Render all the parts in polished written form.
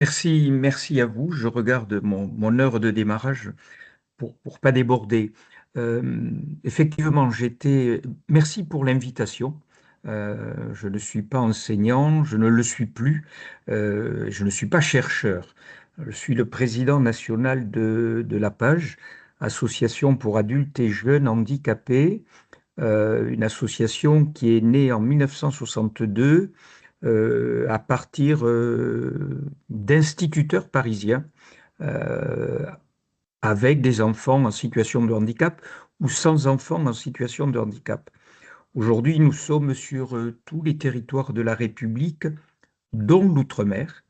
Merci à vous. Je regarde mon heure de démarrage pour pas déborder. Effectivement, Merci pour l'invitation. Je ne suis pas enseignant, je ne le suis plus, je ne suis pas chercheur. Je suis le président national de l'APAGE, Association pour adultes et jeunes handicapés, une association qui est née en 1962 à partir d'instituteurs parisiens euh, avec des enfants en situation de handicap ou sans enfants en situation de handicap. Aujourd'hui, nous sommes sur tous les territoires de la République, dont l'outre-mer.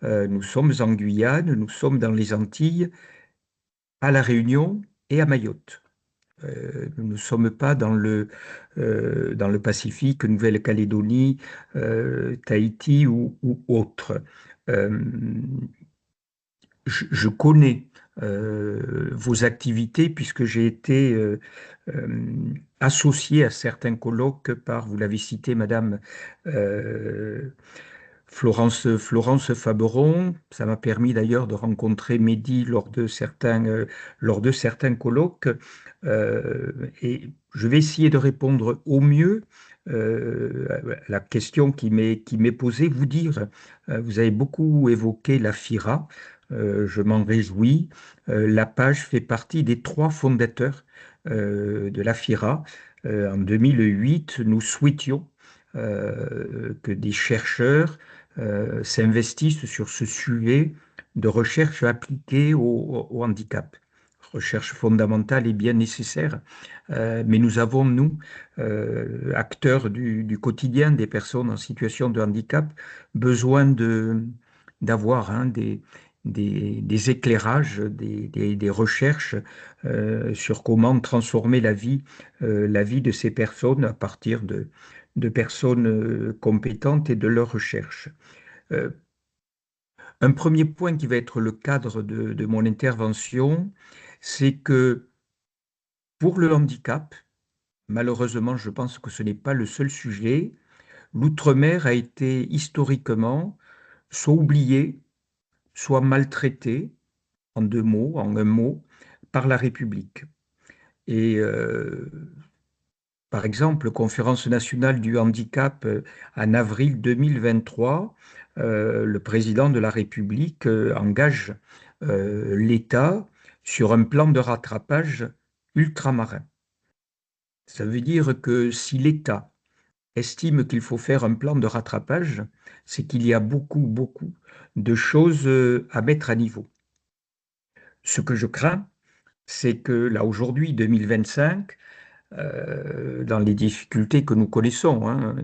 Nous sommes en Guyane, nous sommes dans les Antilles, à La Réunion et à Mayotte. Nous ne sommes pas dans le Pacifique, Nouvelle-Calédonie, Tahiti ou autre. Euh, je connais vos activités puisque j'ai été associé à certains colloques par, vous l'avez cité, Madame euh, Florence Faberon. Ça m'a permis d'ailleurs de rencontrer Mehdi lors de certains colloques. Et je vais essayer de répondre au mieux à la question qui m'est posée. Vous dire, vous avez beaucoup évoqué la FIRA. Je m'en réjouis. La page fait partie des trois fondateurs de la FIRA. En 2008, nous souhaitions que des chercheurs s'investissent sur ce sujet de recherche appliquée au handicap. Recherche fondamentale et bien nécessaire, mais nous avons, nous, acteurs du quotidien des personnes en situation de handicap, besoin d'avoir des éclairages, des recherches sur comment transformer la vie de ces personnes à partir de personnes compétentes et de leurs recherches. Euh, un premier point qui va être le cadre de mon intervention, c'est que pour le handicap, malheureusement, je pense que ce n'est pas le seul sujet, l'outre-mer a été historiquement soit oublié, soit maltraité, en deux mots, en un mot, par la République. Et par exemple, Conférence nationale du handicap en avril 2023, le président de la République engage l'État sur un plan de rattrapage ultramarin. Ça veut dire que si l'État estime qu'il faut faire un plan de rattrapage, c'est qu'il y a beaucoup de choses à mettre à niveau. Ce que je crains, c'est que là, aujourd'hui, 2025, dans les difficultés que nous connaissons, hein,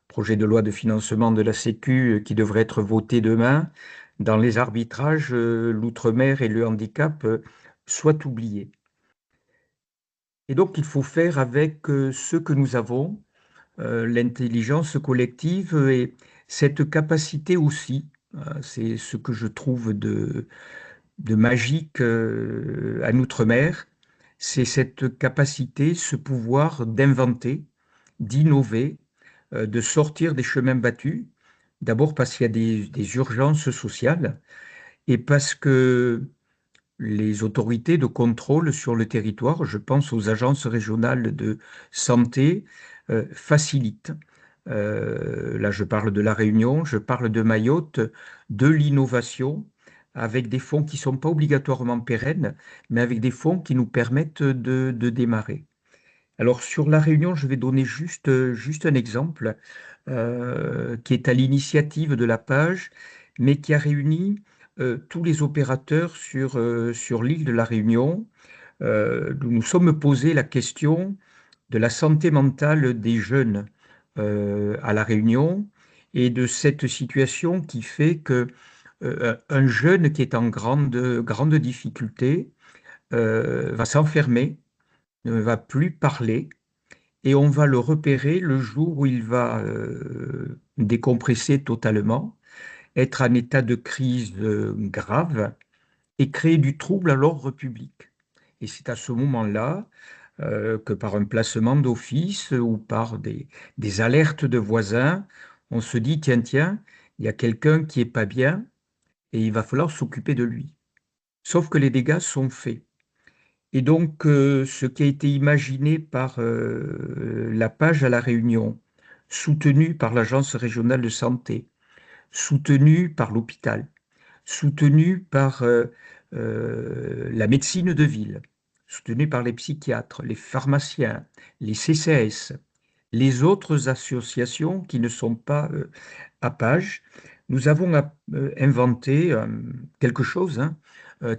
projet de loi de financement de la Sécu qui devrait être voté demain, dans les arbitrages, l'outre-mer et le handicap soient oubliés. Et donc, il faut faire avec ce que nous avons, l'intelligence collective et cette capacité aussi, c'est ce que je trouve de magique en outre-mer, c'est cette capacité, ce pouvoir d'inventer, d'innover, de sortir des chemins battus. D'abord parce qu'il y a des urgences sociales et parce que les autorités de contrôle sur le territoire, je pense aux agences régionales de santé, facilitent. Là, je parle de La Réunion, je parle de Mayotte, de l'innovation, avec des fonds qui ne sont pas obligatoirement pérennes, mais avec des fonds qui nous permettent de démarrer. Alors, sur La Réunion, je vais donner juste un exemple qui est à l'initiative de la page, mais qui a réuni tous les opérateurs sur l'île de La Réunion. Nous nous sommes posé la question de la santé mentale des jeunes à La Réunion et de cette situation qui fait que un jeune qui est en grande difficulté va s'enfermer, ne va plus parler et on va le repérer le jour où il va décompresser totalement, être en état de crise grave et créer du trouble à l'ordre public. Et c'est à ce moment-là que par un placement d'office ou par des alertes de voisins, on se dit, tiens, il y a quelqu'un qui est pas bien, et il va falloir s'occuper de lui. Sauf que les dégâts sont faits. Et donc, ce qui a été imaginé par la page à La Réunion, soutenu par l'Agence régionale de santé, soutenu par l'hôpital, soutenu par la médecine de ville, soutenu par les psychiatres, les pharmaciens, les CCAS, les autres associations qui ne sont pas à page, nous avons inventé quelque chose, hein,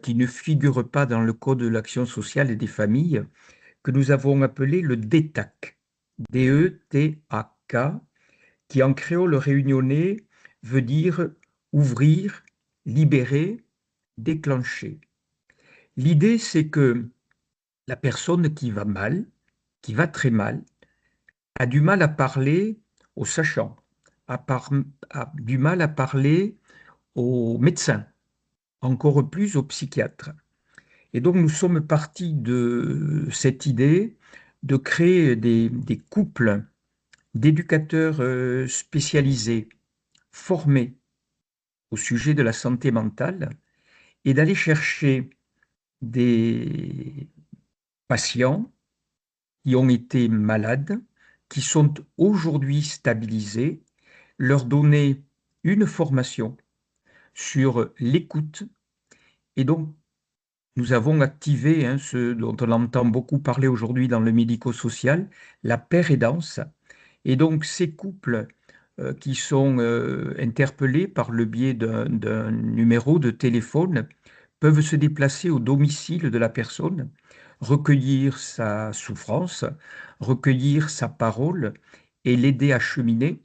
qui ne figure pas dans le Code de l'action sociale et des familles, que nous avons appelé le DETAC, D-E-T-A-K, qui en créole réunionnais veut dire ouvrir, libérer, déclencher. L'idée, c'est que la personne qui va mal, qui va très mal, a du mal à parler aux sachants, a du mal à parler aux médecins, encore plus aux psychiatres. Et donc nous sommes partis de cette idée de créer des couples d'éducateurs spécialisés, formés au sujet de la santé mentale, et d'aller chercher des patients qui ont été malades, qui sont aujourd'hui stabilisés, leur donner une formation sur l'écoute. Et donc, nous avons activé ce dont on entend beaucoup parler aujourd'hui dans le médico-social, la paire aidance. Et donc, ces couples qui sont interpellés par le biais d'un numéro de téléphone peuvent se déplacer au domicile de la personne, recueillir sa souffrance, recueillir sa parole et l'aider à cheminer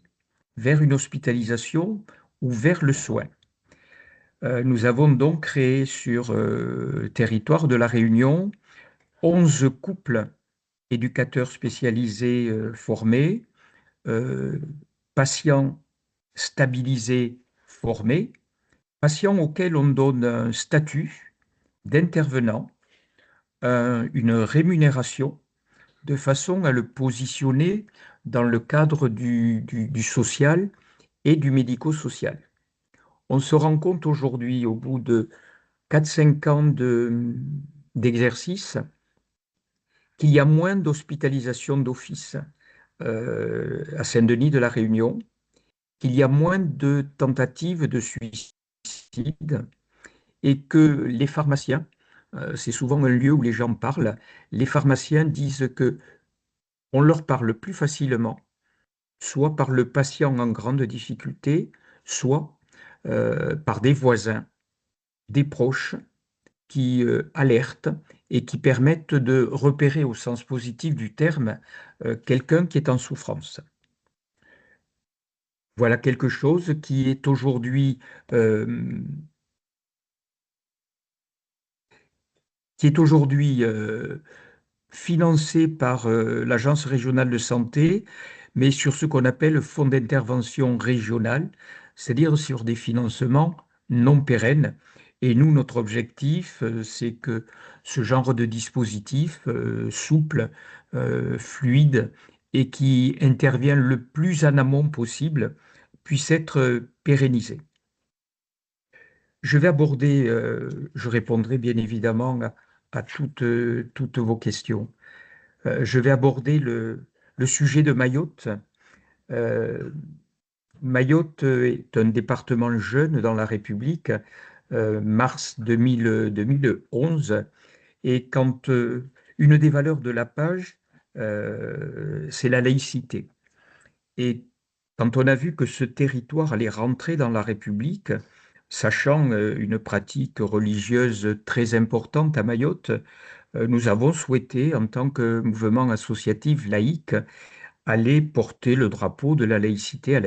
vers une hospitalisation ou vers le soin. Nous avons donc créé sur le territoire de La Réunion 11 couples éducateurs spécialisés formés, euh, patients stabilisés formés, patients auxquels on donne un statut d'intervenant, une rémunération, de façon à le positionner dans le cadre du social et du médico-social. On se rend compte aujourd'hui, au bout de 4-5 ans d'exercice, qu'il y a moins d'hospitalisations d'office à Saint-Denis de la Réunion, qu'il y a moins de tentatives de suicide et que les pharmaciens, c'est souvent un lieu où les gens parlent, les pharmaciens disent que on leur parle plus facilement, soit par le patient en grande difficulté, soit par des voisins, des proches qui alertent et qui permettent de repérer au sens positif du terme quelqu'un qui est en souffrance. Voilà quelque chose euh, qui est aujourd'hui financé par l'Agence régionale de santé, mais sur ce qu'on appelle le fonds d'intervention régional, c'est-à-dire sur des financements non pérennes. Et nous, notre objectif, c'est que ce genre de dispositif souple, fluide et qui intervient le plus en amont possible puisse être pérennisé. Je répondrai bien évidemment à toutes vos questions. Je vais aborder le sujet de Mayotte. Euh, Mayotte est un département jeune dans la République, mars 2011, et quand une des valeurs de la page, c'est la laïcité. Et quand on a vu que ce territoire allait rentrer dans la République, sachant une pratique religieuse très importante à Mayotte, nous avons souhaité, en tant que mouvement associatif laïque, aller porter le drapeau de la laïcité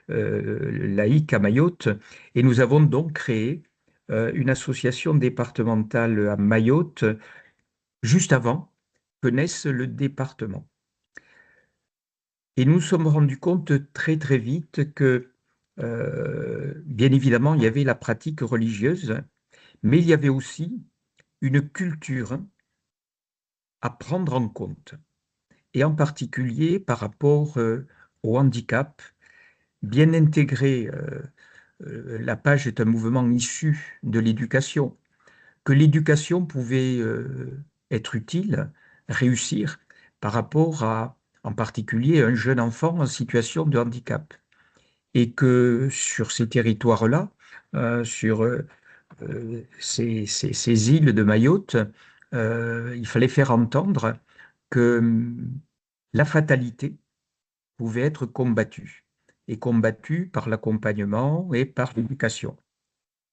laïque à Mayotte. Et nous avons donc créé une association départementale à Mayotte juste avant que naisse le département. Et nous nous sommes rendus compte très très vite que, bien évidemment, il y avait la pratique religieuse, mais il y avait aussi une culture à prendre en compte, et en particulier par rapport au handicap, bien intégré la page est un mouvement issu de l'éducation, que l'éducation pouvait être utile, réussir par rapport à, en particulier, un jeune enfant en situation de handicap. Et que sur ces territoires-là, sur ces îles de Mayotte, il fallait faire entendre que la fatalité pouvait être combattue, et combattue par l'accompagnement et par l'éducation.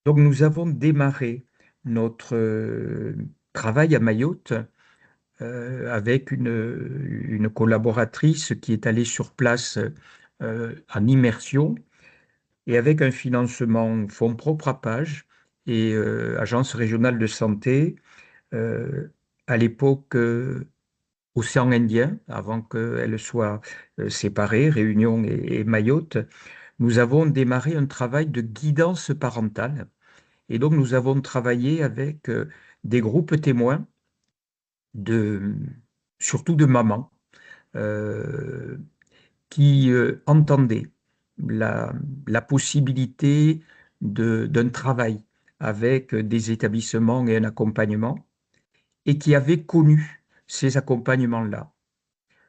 Donc nous avons démarré notre travail à Mayotte avec une collaboratrice qui est allée sur place en immersion et avec un financement fonds propres à Page et Agence régionale de santé, euh, à l'époque Océan Indien, avant qu'elle soit séparée, Réunion et Mayotte, nous avons démarré un travail de guidance parentale. Et donc nous avons travaillé avec des groupes témoins, de, surtout de mamans, euh, qui entendaient la, la possibilité d'un travail avec des établissements et un accompagnement, et qui avaient connu ces accompagnements-là.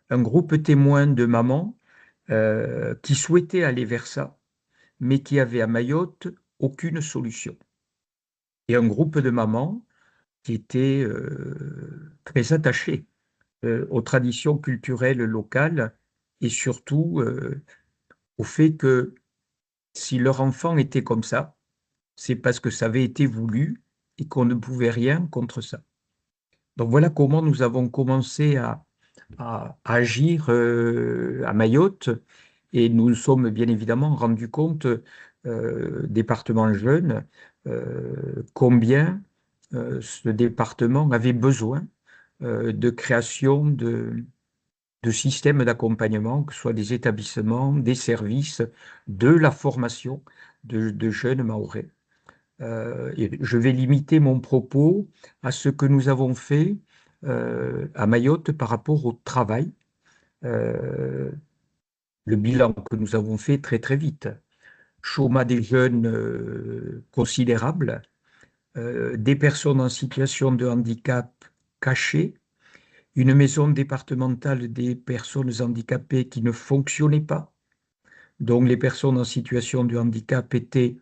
Un groupe témoin de mamans qui souhaitaient aller vers ça, mais qui avaient à Mayotte aucune solution. Et un groupe de mamans qui étaient très attachées aux traditions culturelles locales et surtout au fait que si leur enfant était comme ça, c'est parce que ça avait été voulu et qu'on ne pouvait rien contre ça. Donc voilà comment nous avons commencé à agir à Mayotte et nous nous sommes bien évidemment rendus compte, département jeune, combien ce département avait besoin de création de systèmes d'accompagnement, que ce soit des établissements, des services, de la formation de jeunes Mahorais. Et je vais limiter mon propos à ce que nous avons fait à Mayotte par rapport au travail. Euh, le bilan que nous avons fait très très vite. Chômage des jeunes considérable, des personnes en situation de handicap cachées, une maison départementale des personnes handicapées qui ne fonctionnait pas. Donc les personnes en situation de handicap étaient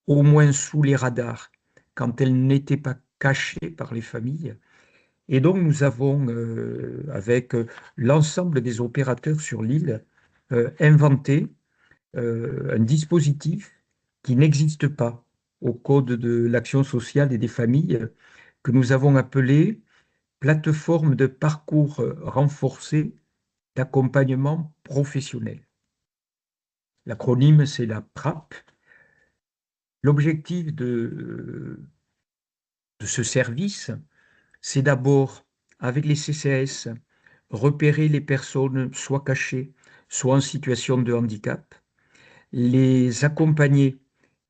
au moins sous les radars quand elles n'étaient pas cachées par les familles. Et donc nous avons, avec l'ensemble des opérateurs sur l'île, inventé un dispositif qui n'existe pas au Code de l'action sociale et des familles, que nous avons appelé plateforme de parcours renforcé d'accompagnement professionnel. L'acronyme, c'est la PRAP. L'objectif de ce service, c'est d'abord, avec les CCAS, repérer les personnes soit cachées, soit en situation de handicap, les accompagner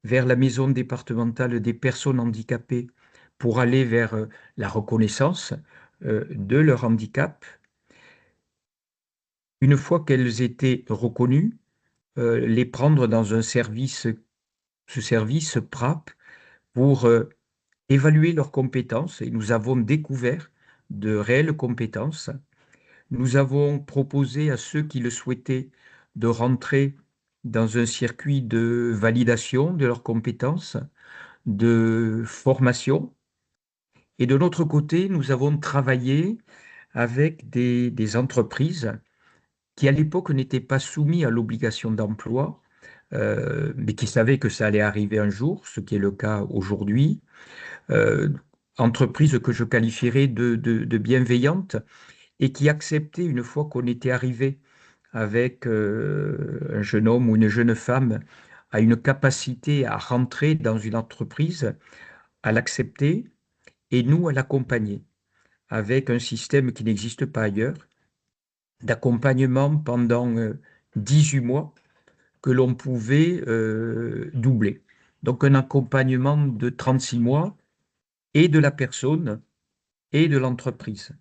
vers la maison départementale des personnes handicapées pour aller vers la reconnaissance de leur handicap. Une fois qu'elles étaient reconnues, les prendre dans un service, ce service PRAP, pour évaluer leurs compétences. Et nous avons découvert de réelles compétences. Nous avons proposé à ceux qui le souhaitaient de rentrer dans un circuit de validation de leurs compétences, de formation. Et de notre côté, nous avons travaillé avec des entreprises qui, à l'époque, n'étaient pas soumises à l'obligation d'emploi, mais qui savaient que ça allait arriver un jour, ce qui est le cas aujourd'hui. Euh, Entreprises que je qualifierais de bienveillantes et qui acceptaient, une fois qu'on était arrivé avec un jeune homme ou une jeune femme, à une capacité à rentrer dans une entreprise, à l'accepter et nous à l'accompagner avec un système qui n'existe pas ailleurs, d'accompagnement pendant 18 mois que l'on pouvait doubler. Donc un accompagnement de 36 mois et de la personne et de l'entreprise.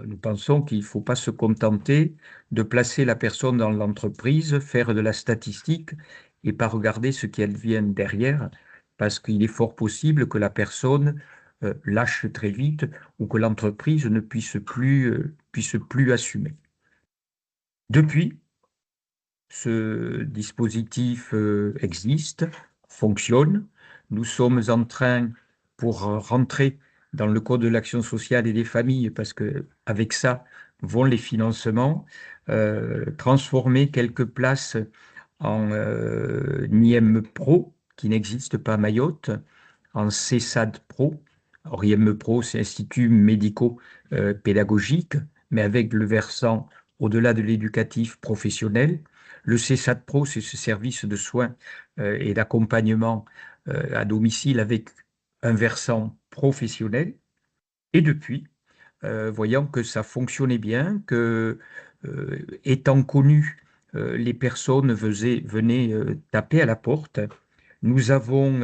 Nous pensons qu'il ne faut pas se contenter de placer la personne dans l'entreprise, faire de la statistique et pas regarder ce qui advient derrière, parce qu'il est fort possible que la personne lâche très vite ou que l'entreprise ne puisse plus assumer. Depuis, ce dispositif existe, fonctionne. Nous sommes en train, pour rentrer dans le Code de l'action sociale et des familles, parce que avec ça vont les financements, transformer quelques places en IM Pro, qui n'existe pas à Mayotte, en CESAD Pro. Alors, IM Pro, c'est Institut médico-pédagogique, mais avec le versant au-delà de l'éducatif professionnel. Le CESAD Pro, c'est ce service de soins et d'accompagnement à domicile avec un versant professionnel. Et depuis, voyant que ça fonctionnait bien, que étant connu, les personnes venaient taper à la porte. Nous avons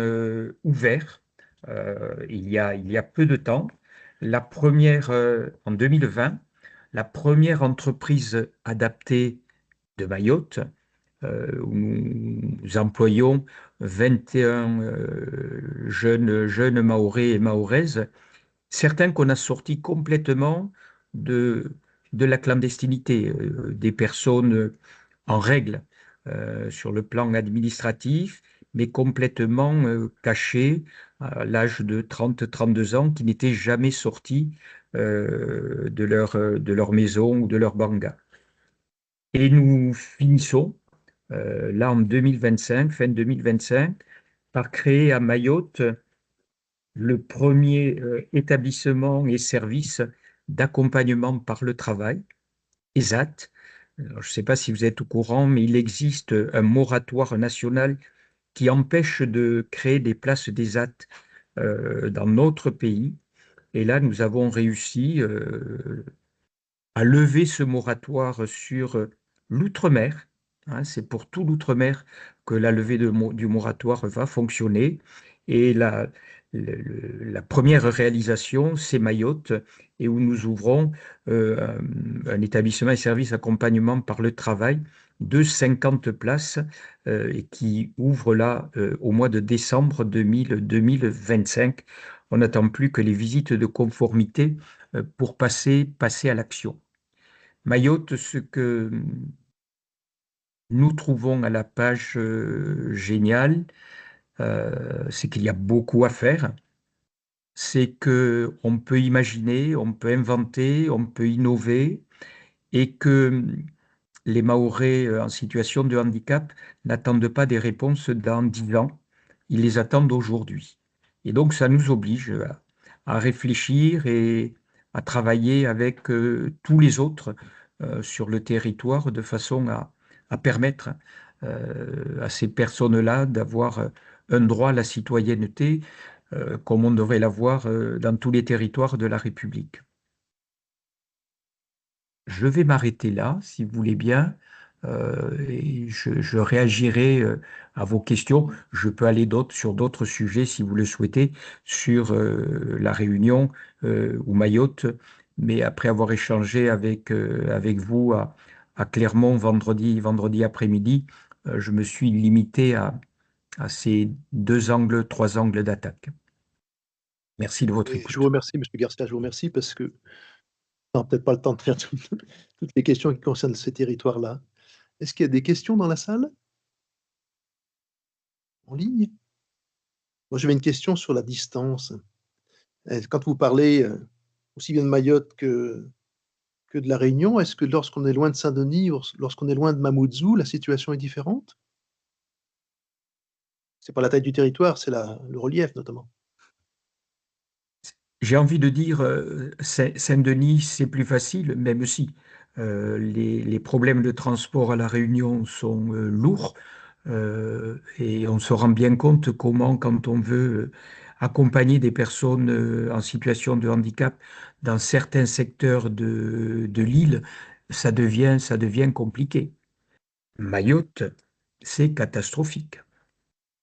ouvert, il y a peu de temps, la première, en 2020, la première entreprise adaptée de Mayotte, où nous employons 21 jeunes Mahorais et Mahoraises, certains qu'on a sortis complètement de, de la clandestinité, des personnes en règle sur le plan administratif, mais complètement cachées à l'âge de 30-32 ans, qui n'étaient jamais sortis de leur maison ou de leur banga. Et nous finissons là en 2025, fin 2025, par créer à Mayotte le premier établissement et service d'accompagnement par le travail, ESAT. Alors, je ne sais pas si vous êtes au courant, mais il existe un moratoire national qui empêche de créer des places d'ESAT dans notre pays. Et là, nous avons réussi à lever ce moratoire sur l'outre-mer. Hein, c'est pour tout l'outre-mer que la levée du moratoire va fonctionner. Et la première réalisation, c'est Mayotte, et où nous ouvrons un établissement et service d'accompagnement par le travail de 50 places et qui ouvre là au mois de décembre 2025. On n'attend plus que les visites de conformité pour passer à l'action. Mayotte, ce que nous trouvons à la page géniale, c'est qu'il y a beaucoup à faire. C'est que on peut imaginer, on peut inventer, on peut innover, et que les Mahorais en situation de handicap n'attendent pas des réponses dans 10 ans, ils les attendent aujourd'hui. Et donc, ça nous oblige à réfléchir et à travailler avec tous les autres sur le territoire de façon à permettre à ces personnes-là d'avoir un droit à la citoyenneté comme on devrait l'avoir dans tous les territoires de la République. Je vais m'arrêter là, si vous voulez bien, et je réagirai à vos questions. Je peux aller sur d'autres sujets, si vous le souhaitez, sur la Réunion ou Mayotte, mais après avoir échangé avec vous à Clermont vendredi après-midi, je me suis limité à ces trois angles d'attaque. Merci de votre Et je vous écoute. remercie, Monsieur Garcia, je vous remercie parce que on n'a peut-être pas le temps de faire toutes les questions qui concernent ces territoires-là. Est-ce qu'il y a des questions dans la salle? En ligne? Moi, j'avais une question sur la distance. Quand vous parlez, aussi bien de Mayotte que de La Réunion, est-ce que lorsqu'on est loin de Saint-Denis ou lorsqu'on est loin de Mamoudzou, la situation est différente? C'est pas la taille du territoire, c'est le relief notamment. J'ai envie de dire, Saint-Denis, c'est plus facile, même si les problèmes de transport à La Réunion sont lourds, et on se rend bien compte comment, quand on veut accompagner des personnes en situation de handicap dans certains secteurs de l'île, ça devient compliqué. Mayotte, c'est catastrophique.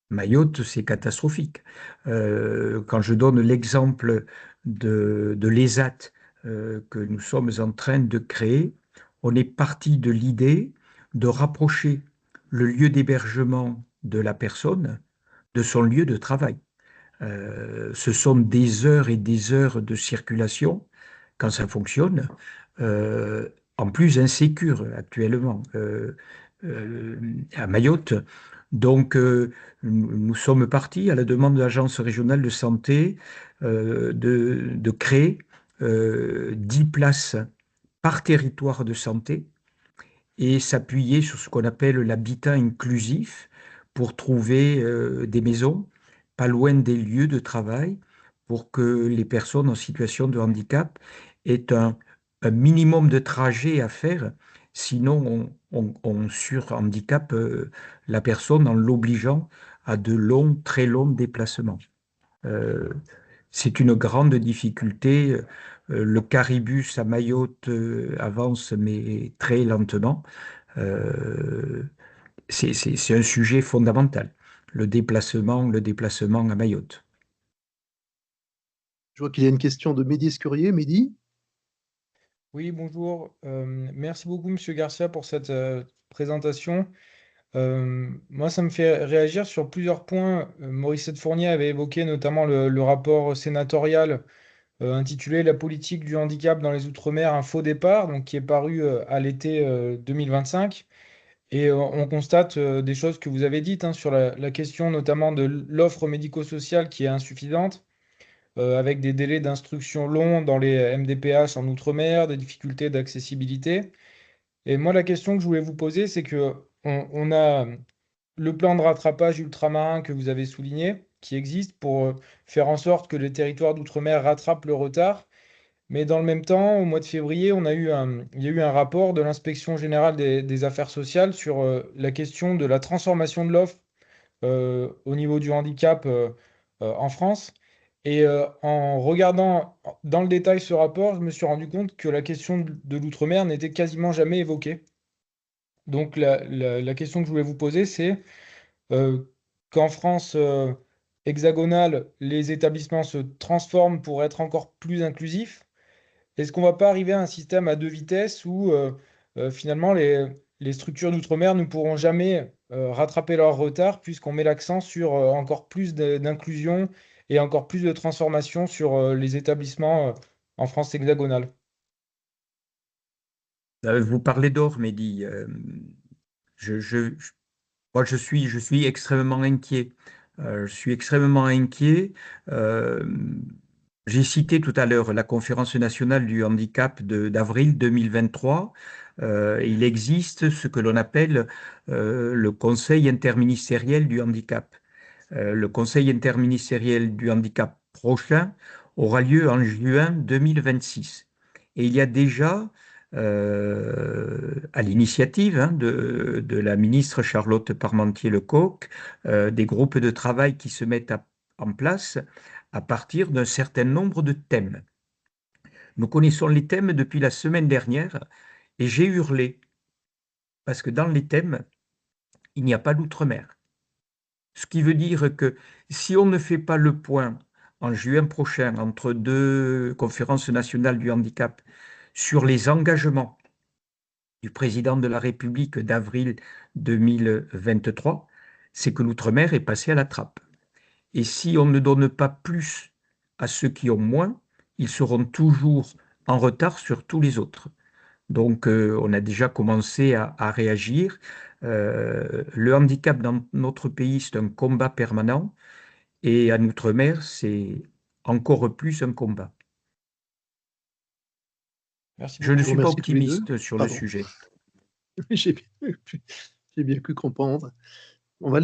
Mayotte, c'est catastrophique. Quand je donne l'exemple de l'ESAT que nous sommes en train de créer, on est parti de l'idée de rapprocher le lieu d'hébergement de la personne de son lieu de travail. Ce sont des heures et des heures de circulation, quand ça fonctionne, en plus insécure actuellement à Mayotte. Donc, nous sommes partis à la demande de l'Agence régionale de santé de créer 10 places par territoire de santé et s'appuyer sur ce qu'on appelle l'habitat inclusif pour trouver des maisons pas loin des lieux de travail pour que les personnes en situation de handicap aient un minimum de trajet à faire. Sinon, on surhandicape la personne en l'obligeant à de longs, très longs déplacements. Euh, c'est une grande difficulté. Le caribus à Mayotte avance, mais très lentement. Euh, c'est un sujet fondamental, le déplacement à Mayotte. Je vois qu'il y a une question de Mehdi Escurier. Mehdi? Oui, bonjour. Merci beaucoup, Monsieur Garcia, pour cette présentation. Moi, ça me fait réagir sur plusieurs points. Maurice Fournier avait évoqué notamment le rapport sénatorial intitulé La politique du handicap dans les Outre-mer, un faux départ, donc, qui est paru à l'été 2025. Et on constate des choses que vous avez dites, hein, sur la question notamment de l'offre médico-sociale qui est insuffisante, avec des délais d'instruction longs dans les MDPH en Outre-mer, des difficultés d'accessibilité. Et moi, la question que je voulais vous poser, c'est que on a le plan de rattrapage ultramarin que vous avez souligné, qui existe pour faire en sorte que les territoires d'outre-mer rattrapent le retard. Mais dans le même temps, au mois de février, il y a eu un rapport de l'Inspection générale des affaires sociales sur la question de la transformation de l'offre au niveau du handicap en France. Et en regardant dans le détail ce rapport, je me suis rendu compte que la question de l'outre-mer n'était quasiment jamais évoquée. Donc la question que je voulais vous poser, c'est euh, qu'en France hexagonale, les établissements se transforment pour être encore plus inclusifs. Est-ce qu'on va pas arriver à un système à deux vitesses où finalement les structures d'outre-mer ne pourront jamais rattraper leur retard puisqu'on met l'accent sur encore plus d'inclusion et encore plus de transformation sur les établissements en France hexagonale? Vous parlez d'or, Mehdi. Je, je- Moi, je suis extrêmement inquiet. Je suis extrêmement inquiet. Euh, j'ai cité tout à l'heure la conférence nationale du handicap d'avril 2023. Il existe ce que l'on appelle le Conseil interministériel du handicap. Le Conseil interministériel du handicap prochain aura lieu en juin 2026. Et il y a déjà, à l'initiative de la ministre Charlotte Parmentier-Lecocq, des groupes de travail qui se mettent en place à partir d'un certain nombre de thèmes. Nous connaissons les thèmes depuis la semaine dernière et j'ai hurlé parce que dans les thèmes, il n'y a pas d'outre-mer. Ce qui veut dire que si on ne fait pas le point en juin prochain entre deux conférences nationales du handicap sur les engagements du président de la République d'avril 2023, c'est que l'outre-mer est passé à la trappe. Et si on ne donne pas plus à ceux qui ont moins, ils seront toujours en retard sur tous les autres. Donc, on a déjà commencé à réagir. Le handicap dans notre pays, c'est un combat permanent. Et en Outre-mer, c'est encore plus un combat. Merci Je ne Je vous beaucoup. suis pas remercie tous les deux. optimiste sur le Pardon. sujet. J'ai bien, j'ai bien pu comprendre. On va